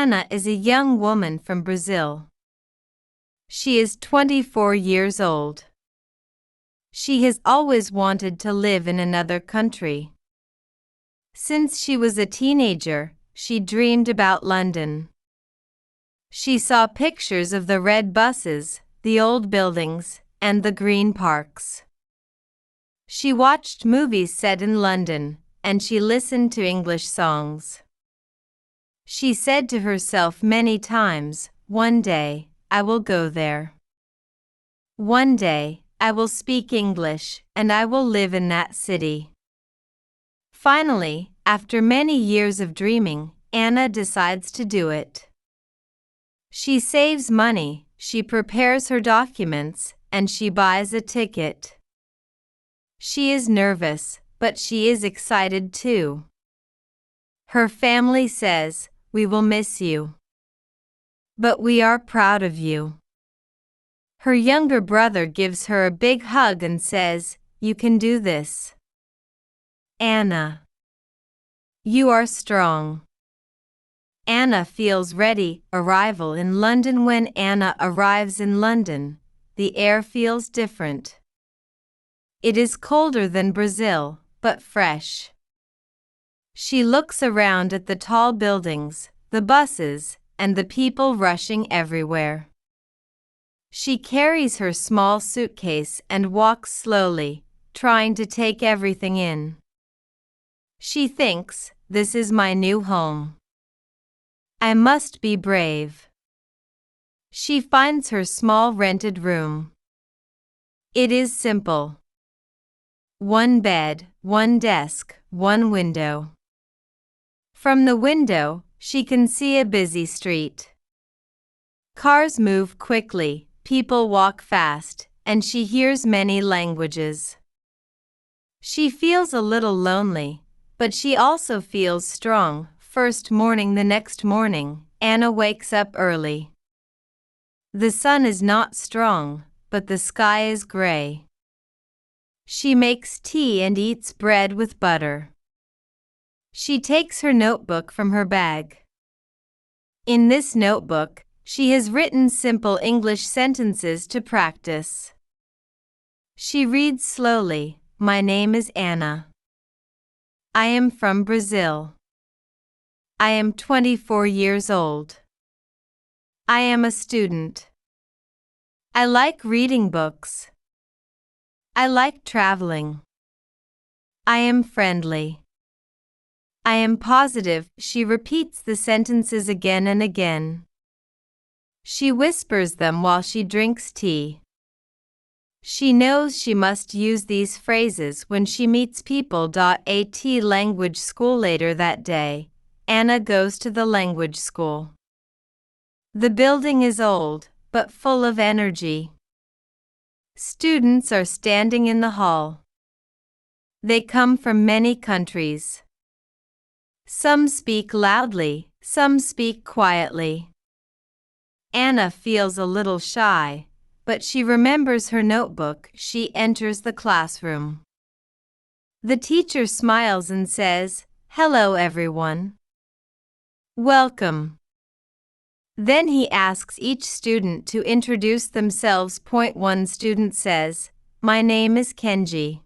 Anna is a young woman from Brazil. She is 24 years old. She has always wanted to live in another country. Since she was a teenager, she dreamed about London. She saw pictures of the red buses, the old buildings, and the green parks. She watched movies set in London, and she listened to English songs. She said to herself many times, "One day, I will go there. One day, I will speak English, and I will live in that city." Finally, after many years of dreaming, Anna decides to do it. She saves money, she prepares her documents, and she buys a ticket. She is nervous, but she is excited too. Her family says, "We will miss you. But we are proud of you." Her younger brother gives her a big hug and says, "You can do this. Anna. You are strong." Anna feels ready. Arrival in London. When Anna arrives in London, the air feels different. It is colder than Brazil, but fresh. She looks around at the tall buildings, the buses, and the people rushing everywhere. She carries her small suitcase and walks slowly, trying to take everything in. She thinks, "This is my new home. I must be brave." She finds her small rented room. It is simple. One bed, one desk, one window. From the window, she can see a busy street. Cars move quickly, people walk fast, and she hears many languages. She feels a little lonely, but she also feels strong. First morning. The next morning, Anna wakes up early. The sun is not strong, but the sky is gray. She makes tea and eats bread with butter. She takes her notebook from her bag. In this notebook, she has written simple English sentences to practice. She reads slowly, "My name is Anna. I am from Brazil. I am 24 years old. I am a student. I like reading books. I like traveling. I am friendly. I am positive." She repeats the sentences again and again. She whispers them while she drinks tea. She knows she must use these phrases when she meets people. At language school. Later that day, Anna goes to the language school. The building is old, but full of energy. Students are standing in the hall. They come from many countries. Some speak loudly, some speak quietly. Anna feels a little shy, but she remembers her notebook. She enters the classroom. The teacher smiles and says, "Hello everyone. Welcome." Then he asks each student to introduce themselves. One student says, "My name is Kenji.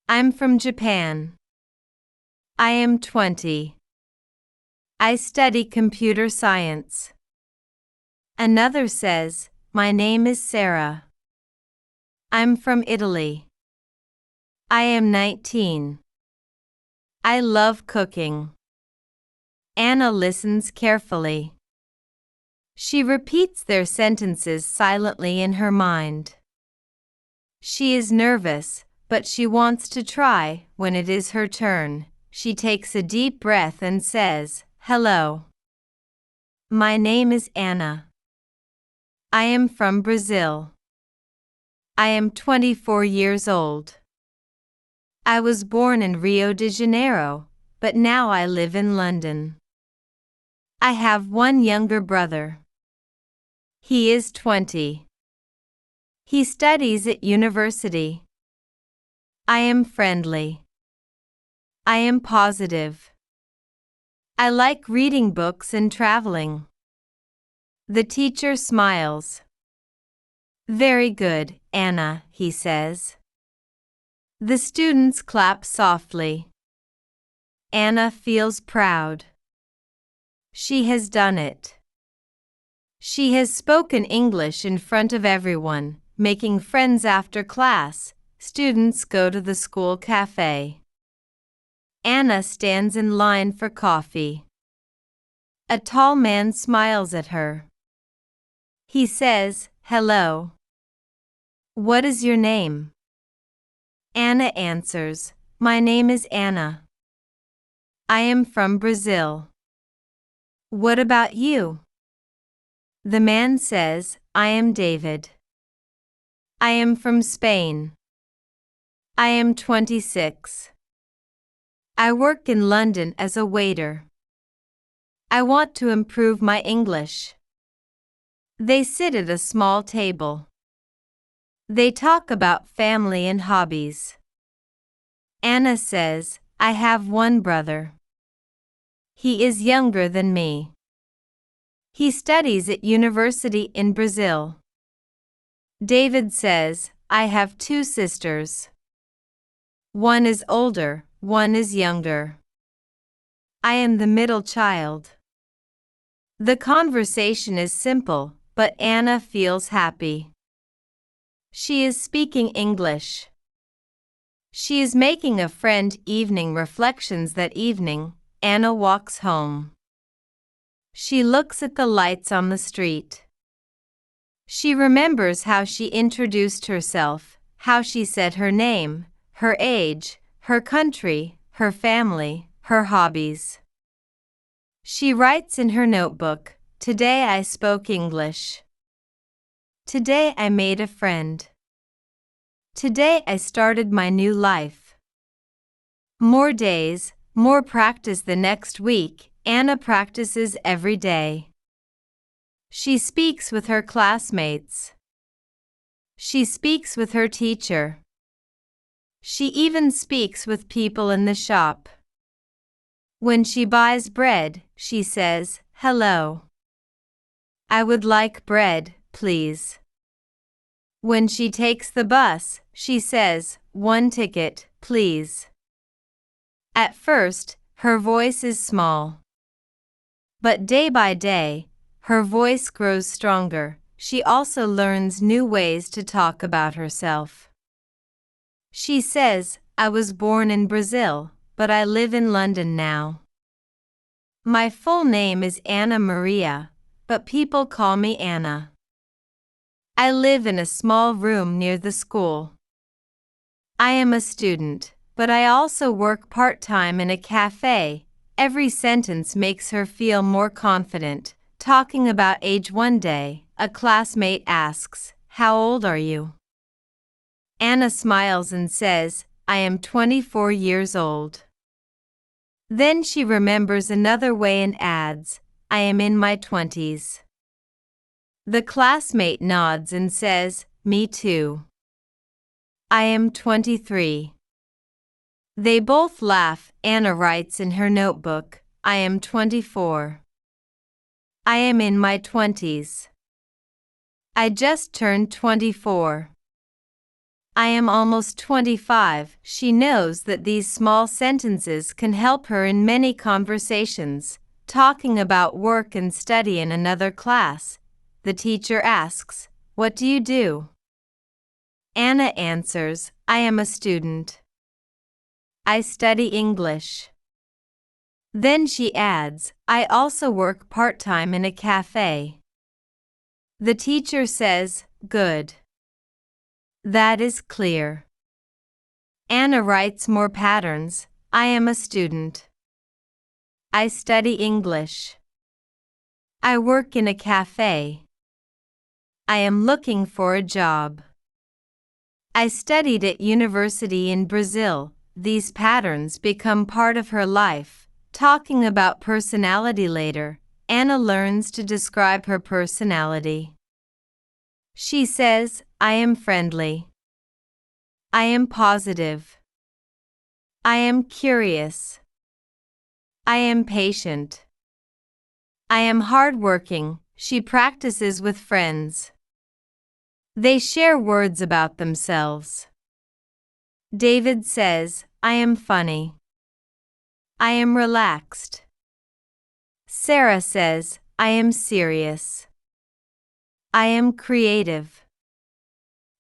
I'm from Japan. I am 20. I study computer science." Another says, "My name is Sarah. I'm from Italy. I am 19. I love cooking." Anna listens carefully. She repeats their sentences silently in her mind. She is nervous, but she wants to try. When it is her turn, she takes a deep breath and says, "Hello. My name is Anna. I am from Brazil. I am 24 years old. I was born in Rio de Janeiro, but now I live in London. I have one younger brother. He is 20. He studies at university. I am friendly. I am positive. I like reading books and traveling. The teacher smiles. Very good, Anna, he says. The students clap softly. Anna feels proud. She has done it. She has spoken English in front of everyone, making friends after class. Students go to the school cafe. Anna stands in line for coffee. A tall man smiles at her. He says, "Hello. What is your name?" Anna answers, "My name is Anna. I am from Brazil. What about you?" The man says, "I am David. I am from Spain. I am 26. I work in London as a waiter. I want to improve my English." They sit at a small table. They talk about family and hobbies. Anna says, "I have one brother. He is younger than me. He studies at university in Brazil." David says, "I have two sisters. One is older, one is younger. I am the middle child." The conversation is simple, but Anna feels happy. She is speaking English. She is making a friend. Evening reflections. That evening, Anna walks home. She looks at the lights on the street. She remembers how she introduced herself, how she said her name, her age, her country, her family, her hobbies. She writes in her notebook, "Today I spoke English. Today I made a friend. Today I started my new life." More days, more practice. The next week, Anna practices every day. She speaks with her classmates. She speaks with her teacher. She even speaks with people in the shop. When she buys bread, she says, "Hello. I would like bread, please." When she takes the bus, she says, "One ticket, please." At first, her voice is small. But day by day, her voice grows stronger. She also learns new ways to talk about herself. She says, "I was born in Brazil, but I live in London now. My full name is Anna Maria, but people call me Anna. I live in a small room near the school. I am a student, but I also work part-time in a cafe." Every sentence makes her feel more confident. Talking about age. One day, a classmate asks, "How old are you?" Anna smiles and says, "I am 24 years old." Then she remembers another way and adds, "I am in my 20s. The classmate nods and says, "Me too. I am 23. They both laugh. Anna writes in her notebook, "I am 24. I am in my 20s. I just turned 24. I am almost 25. She knows that these small sentences can help her in many conversations. Talking about work and study in another class, the teacher asks, "What do you do?" Anna answers, "I am a student. I study English." Then she adds, "I also work part-time in a cafe." The teacher says, "Good. That is clear." Anna writes more patterns. I am a student. I study English. I work in a cafe. I am looking for a job. I studied at university in Brazil. These patterns become part of her life. Talking about personality later, Anna learns to describe her personality. She says, "I am friendly. I am positive. I am curious. I am patient. I am hardworking. She practices with friends. They share words about themselves. David says, I am funny. I am relaxed. Sarah says, I am serious. I am creative.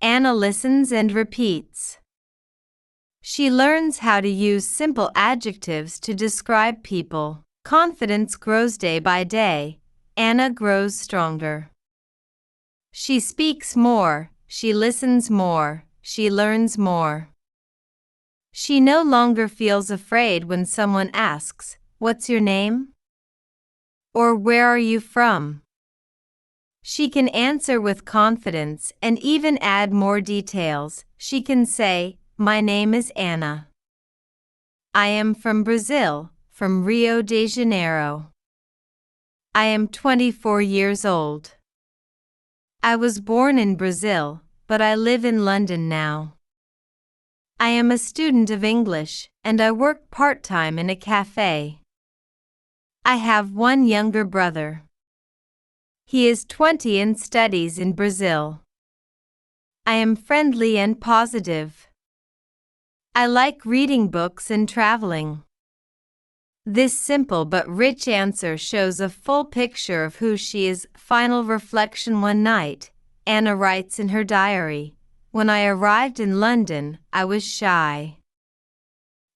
Anna listens and repeats. She learns how to use simple adjectives to describe people. Confidence grows day by day. Anna grows stronger. She speaks more, she listens more, she learns more. She no longer feels afraid when someone asks, "What's your name?" or "Where are you from?" She can answer with confidence and even add more details. She can say, "My name is Anna. I am from Brazil, from Rio de Janeiro. I am 24 years old. I was born in Brazil, but I live in London now. I am a student of English, and I work part-time in a cafe. I have one younger brother. He is 20 and studies in Brazil. I am friendly and positive. I like reading books and traveling." This simple but rich answer shows a full picture of who she is. Final reflection. One night, Anna writes in her diary, "When I arrived in London, I was shy.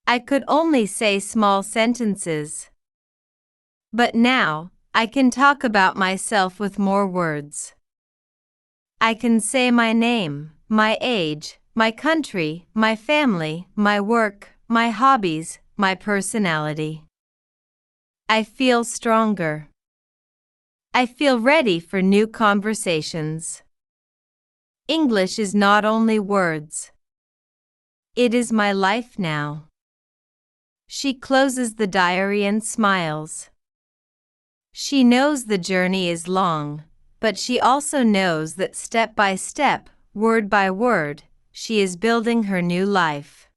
I could only say small sentences. But now, I can talk about myself with more words. I can say my name, my age, my country, my family, my work, my hobbies, my personality. I feel stronger. I feel ready for new conversations. English is not only words. It is my life now." She closes the diary and smiles. She knows the journey is long, but she also knows that step by step, word by word, she is building her new life.